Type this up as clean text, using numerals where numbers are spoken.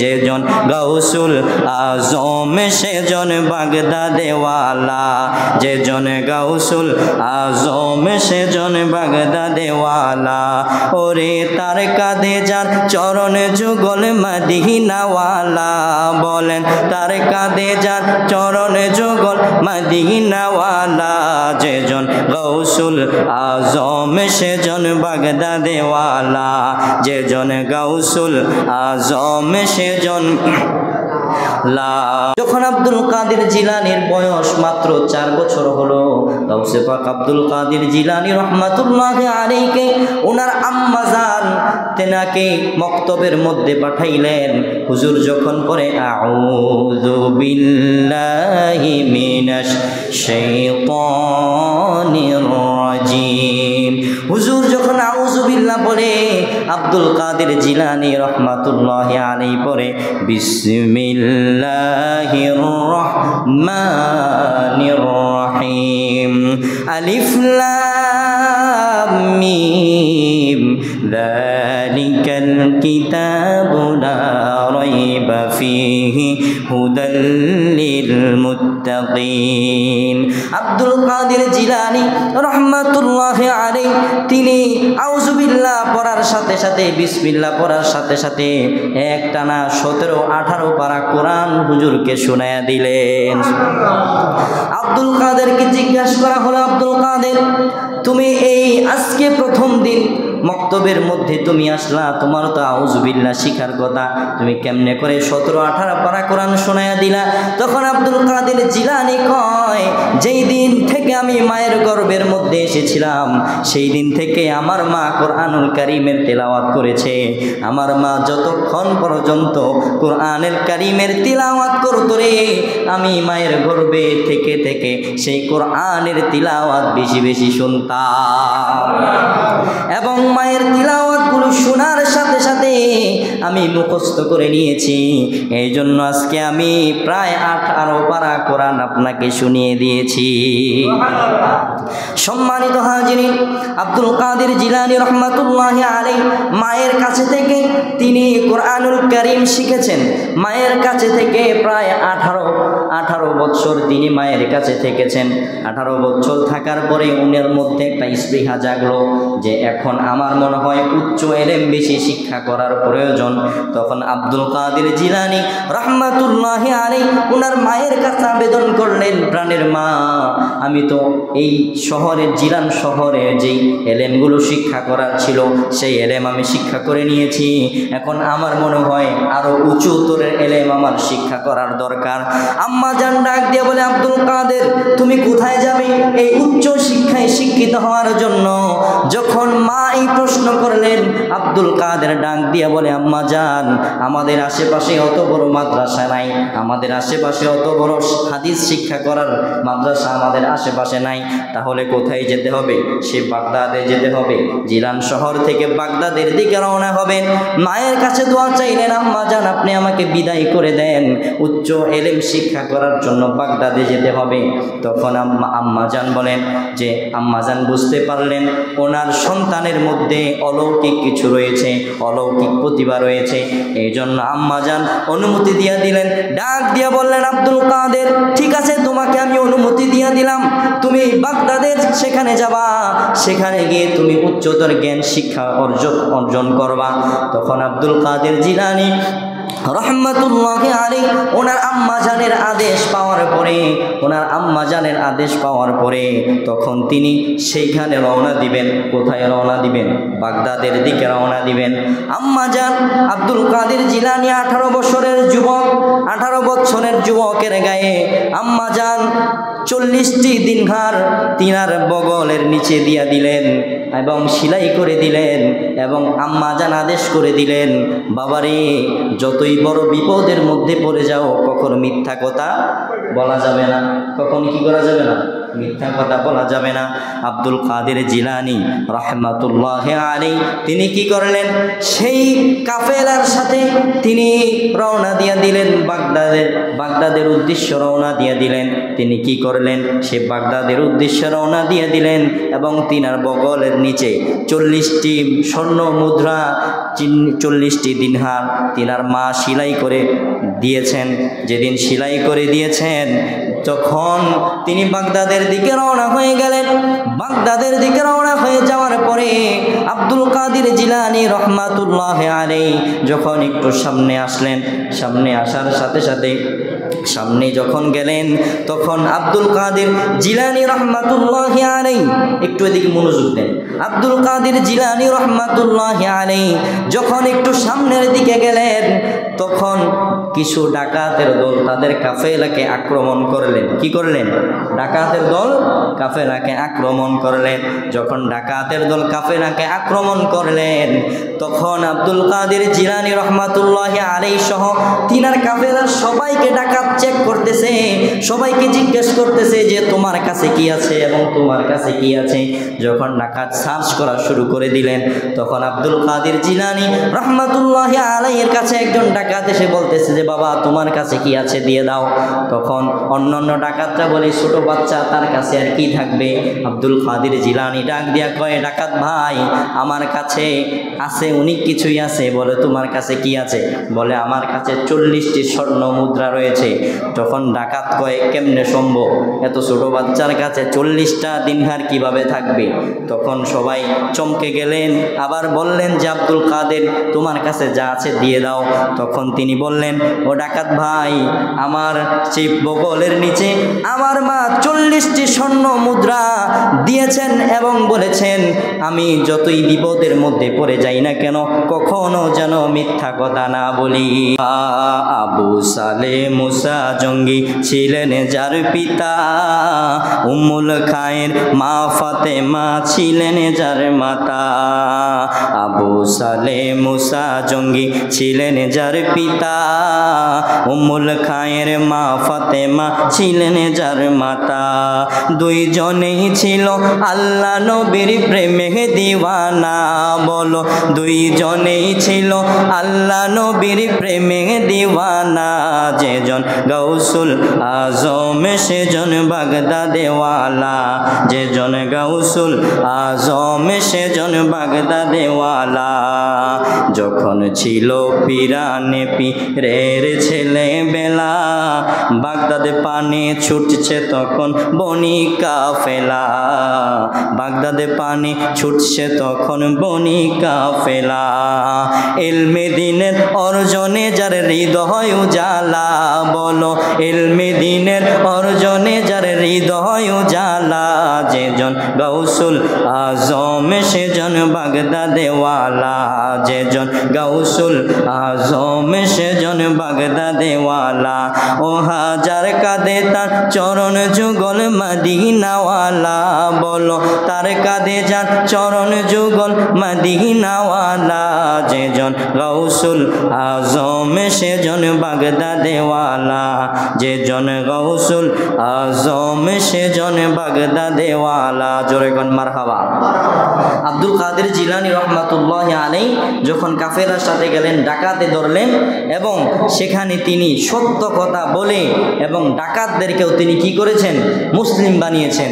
যেজন গাউসুল আজম সেজন বাগদাদেওয়ালা, যেজন গাউসুল আজম সেজন বাগদাদেওয়ালা। ওরে তার কাঁধে যার চরণ যুগল মদিনাওয়ালা, বলেন তার কাঁধে যার চরণ যুগল মদিনাওয়ালা। যেজন গাউসুল আজম সেজন বাগদাদেওয়ালা, যেজন গাউসুল আজম সেজন। যখন আব্দুল কাদের জিলানীর বয়স মাত্র 4 বছর হলো, গাউসে পাক আব্দুল কাদের জিলানী রহমাতুল্লাহি আলাইহি ওনার আম্মা জান তেনাকে মক্তবের মধ্যে পাঠাইলেন। হুজুর যখন পড়ে আউযু বিল্লাহি মিনাশ শাইতানির রাজিম, হুজুর যখন আউযু বিল্লাহ পড়ে, আব্দুল কাদের জিলানী রহমাতুল্লাহি আলাইহি পড়ে বিসমিল্লাহির রহমানির রহিম, আলিফ লাম মিম যালিকাল কিতাবু লা রাইবা ফীহি হুদাল লিল মুত্তাকিন। আব্দুল কাদের জিলানী রহমাতুল্লাহি আলাইহি তিনি আউযু বিল্লাহ পড়ার সাথে সাথে, বিসমিল্লাহ পড়ার সাথে সাথে একটানা 17-18 পারা কোরআন হুজুরকে শোনায়া দিলেন। আব্দুল কাদেরকে জিজ্ঞাসা করা হলো, আব্দুল কাদের তুমি এই আজকে প্রথম দিন মক্তবের মধ্যে তুমি আসলা, তোমার তো আউযু বিল্লাহ শিখার কথা, তুমি কেমনে করে 17-18 পারা কোরআন শোনায়া দিলা? তখন আব্দুল কাদের জিলানী কয়, যেই দিন থেকে আমি মায়ের গর্ভের মধ্যে এসেছিলাম সেই দিন থেকে আমার মা কোরআনুল কারীমের তেলাওয়াত করেছে। আমার মা যতক্ষণ পর্যন্ত কোরআনুল কারীমের তিলাওয়াত করত রে, আমি মায়ের গর্ভে থেকে থেকে সেই কোরআনের তিলাওয়াত বেশি বেশি শুনতাম, এবং মায়ের তিলাওয়াতগুলো শোনার সাথে সাথে আমি মুখস্থ করে নিয়েছি। এই জন্য আজকে আমি প্রায় 18 পারা কোরআন আপনাকে শুনিয়ে দিয়েছি। সম্মানিত হাজিরিন, আব্দুল কাদের জিলানী রহমাতুল্লাহি আলাইহি মায়ের কাছে থেকে তিনি কোরআনুল কারীম শিখেছেন। মায়ের কাছে থেকে প্রায় 18 বছর তিনি মায়ের কাছে থেকেছেন। 18 বছর থাকার পরে উনার মধ্যে একটা স্পৃহা জাগলো যে এখন আমার মনে হয় উচ্চ এলেম বেশি শিক্ষা করার প্রয়োজন। তখন আব্দুল কাদের জিলানী রহমাতুল্লাহি আলাইহি উনার মায়ের কাছে আবেদন করলেন, প্রাণের মা, আমি তো এই শহরের জিলান শহরে যেই এলেমগুলো শিক্ষা করার ছিল সেই এলেম আমি শিক্ষা করে নিয়েছি, এখন আমার মনে হয় আরো উচ্চতরের এলেম আমার শিক্ষা করার দরকার। আম্মা জান ডাক দিয়ে বলে, আব্দুল কাদের তুমি কোথায় যাবে এই উচ্চ শিক্ষায় শিক্ষিত হওয়ার জন্য? যখন মা এই প্রশ্ন করলেন, আব্দুল কাদের ডাক দিয়ে বলে, আম্মা জান আমাদের আশেপাশে অত বড় মাদ্রাসা নাই, আমাদের আশেপাশে অত বড় হাদিস শিক্ষা করার মাদ্রাসা আমাদের আশেপাশে নাই, তাহলে কোথায় যেতে হবে? সে বাগদাদে যেতে হবে। জিলান শহর থেকে বাগদাদের দিকে রওনা হবেন। মায়ের কাছে দোয়া চাইলেন, আম্মা জান আপনি আমাকে বিদায় করে দেন, উচ্চ এলেম শিক্ষা করার জন্য বাগদাদে যেতে হবে। তখন আম্মা জান বলেন যে, আম্মা জান বুঝতে পারলেন ওনার সন্তানের মধ্যে অলৌকিক কিছু রয়েছে, অলৌকিক প্রতিভা রয়েছে, এই জন্য আম্মা জান অনুমতি দিয়ে দিলেন। ডাক দিয়ে বললেন, আব্দুল কাদের ঠিক আছে, তোমাকে আমি অনুমতি দিয়ে দিলাম, তুমি বাগদাদের সেখানে যাবা, সেখানে গিয়ে তুমি উচ্চতর জ্ঞান শিক্ষা অর্জন করবা। তখন আব্দুল কাদের জিলানী রহমাতুল্লাহি আলাইহি ওনার আম্মা জানের আদেশ পাওয়ার পরে, তখন তিনি সেইখানে রওনা দিবেন। কোথায় রওনা দিবেন? বাগদাদের দিকে রওনা দিবেন। আম্মা জান আব্দুল কাদের জিলানী 18 বছরের যুবকের গায়ে আম্মা জান 40টি দিনহার তিনার বগলের নিচে দিয়া দিলেন এবং সেলাই করে দিলেন, এবং আম্মা জান আদেশ করে দিলেন, বাবারে যতই বড় বিপদের মধ্যে পড়ে যাও কখনো মিথ্যা কথা বলা যাবে না, কখনো কি করা যাবে না, মিথ্যা কথা বলা যাবে না। আব্দুল কাদের জিলানী রাহমাতুল্লাহি আলাইহি তিনি কি করলেন, সেই কাফেলার সাথে তিনি রওনা দিয়ে দিলেন বাগদাদের উদ্দেশ্যে রওনা দিয়ে দিলেন। তিনি কি করলেন, সে বাগদাদের উদ্দেশ্যে রওনা দিয়ে দিলেন এবং তিনার বগলের নিচে 40টি স্বর্ণ মুদ্রা, 40টি দিনহার তিনার মা সেলাই করে দিয়েছেন। যেদিন সেলাই করে দিয়েছেন তখন তিনি বাগদাদের দিকে রওনা হয়ে গেলেন। বাগদাদের দিকে রওনা হয়ে যাওয়ার পরে আব্দুল কাদের জিলানী রাহমাতুল্লাহি আলাইহি যখন একটু সামনে আসলেন, সামনে আসার সাথে সাথে সামনে যখন গেলেন তখন আব্দুল কাদের জিলানী রাহমাতুল্লাহি আলাইহি, একটু এদিকে মনোযোগ দেন, আব্দুল কাদের জিলানী রাহমাতুল্লাহি আলাইহি যখন একটু সামনের দিকে গেলেন তখন কিছু ডাকাতের দল তাদের কাফেলাকে আক্রমণ করলেন। কি করলেন? ডাকাতের দল কাফেলাকে আক্রমণ করলেন। যখন ডাকাতের দল কাফেলাকে আক্রমণ করলেন তখন আব্দুল কাদের জিলানী রাহমাতুল্লাহি আলাইহি সহ তিনার কাফেলার সবাইকে ডাকাত চেক করতেছে, সবাইকে জিজ্ঞেস করতেছে যে তোমার কাছে কি আছে এবং তোমার কাছে কি আছে। যখন ডাকাত সার্চ করা শুরু করে দিলেন তখন আব্দুল কাদের জিলানী রাহমাতুল্লাহি আলাইহির কাছে একজন ডাকাত এসে বলতেছে যে বাবা তোমার কাছে কি আছে দিয়ে দাও। তখন অন্যান্য ডাকাতরা বলে ছোট বাচ্চা তার কাছে আর কি থাকবে। আব্দুল কাদের জিলানী ডাক দিয়া কয় ডাকাত ভাই আমার কাছে আছে অনেক কিছুই আছে। বলে তোমার কাছে কি আছে? বলে আমার কাছে 40টি স্বর্ণ মুদ্রা রয়েছে। তখন ডাকাত কয় কেমনে সম্ভব, এত ছোট বাচ্চার কাছে 40টা দিনহার কিভাবে থাকবে? তখন সবাই চমকে গেলেন, আবার বললেন যে আব্দুল কাদের তোমার কাছে যা আছে দিয়ে দাও। তখন তিনি বললেন ও ডাকাত ভাই আমার সেই বগলের নিচে আমার মা 40টি স্বর্ণ মুদ্রা দিয়েছেন এবং বলেছেন আমি যতই বিপদের মধ্যে পড়ে যাই না কেন কখনো যেন মিথ্যা কথা না বলি। আবু সালে মুসা জঙ্গি ছিলেন যার পিতা, উম্মুল খায়ের মা ফাতেমা ছিলেন যার মাতা। আবু সালে মুসা জঙ্গি ছিলেন যার পিতা, উম্মুল খায়ের মা ফাতেমা ছিলেন যার মাতা। দুইজনেই ছিল আল্লাহ নবীর প্রেমে দিওয়ানা। বলো দুইজনেই ছিল আল্লাহ নবীর প্রেমে দিওয়ানা। যেজন গাউসুল আজম সেজন বাগদাদেওয়ালা, যেজন গাউসুল আজম সেজন বাগদাদেওয়ালা। যখন ছিল পিরানে পীরের ছেলে বেলা, বাগদাদে পানি ছুটছে তখন বনি কাফেলা। বাগদাদে পানি ছুটছে তখন বনি কাফেলা। ইলমে দ্বীনের অর্জনে যার হৃদয় উজালা। বলো ইলমে দ্বীনের অর্জনে যার হৃদয় উজালা। যেজন গাউসুল আজম সেজন বাগদাদেওয়ালা, যেজন গাউসুল আজম সেজন বাগদাদেওয়ালা। ও হাজার কাঁদে তার চরণ যুগল মদিনাওয়ালা। বলো তার কাঁদে যার চরণ যুগল মদিনাওয়ালা। যেজন গাউসুল আজম সেজন বাগদাদেওয়ালা, যেজন গাউসুল আজম সেজন বাগদাদেওয়ালা। জোরে কোন মারহাবা। আব্দুল কাদের জিলানী রাহমাতুল্লাহি আলাইহি যখন কাফেলার সাথে গেলেন ডাকাতে ধরলেন এবং সেখানে তিনি সত্য কথা বলে এবং ডাকাতদেরকেও তিনি কি করেছেন মুসলিম বানিয়েছেন।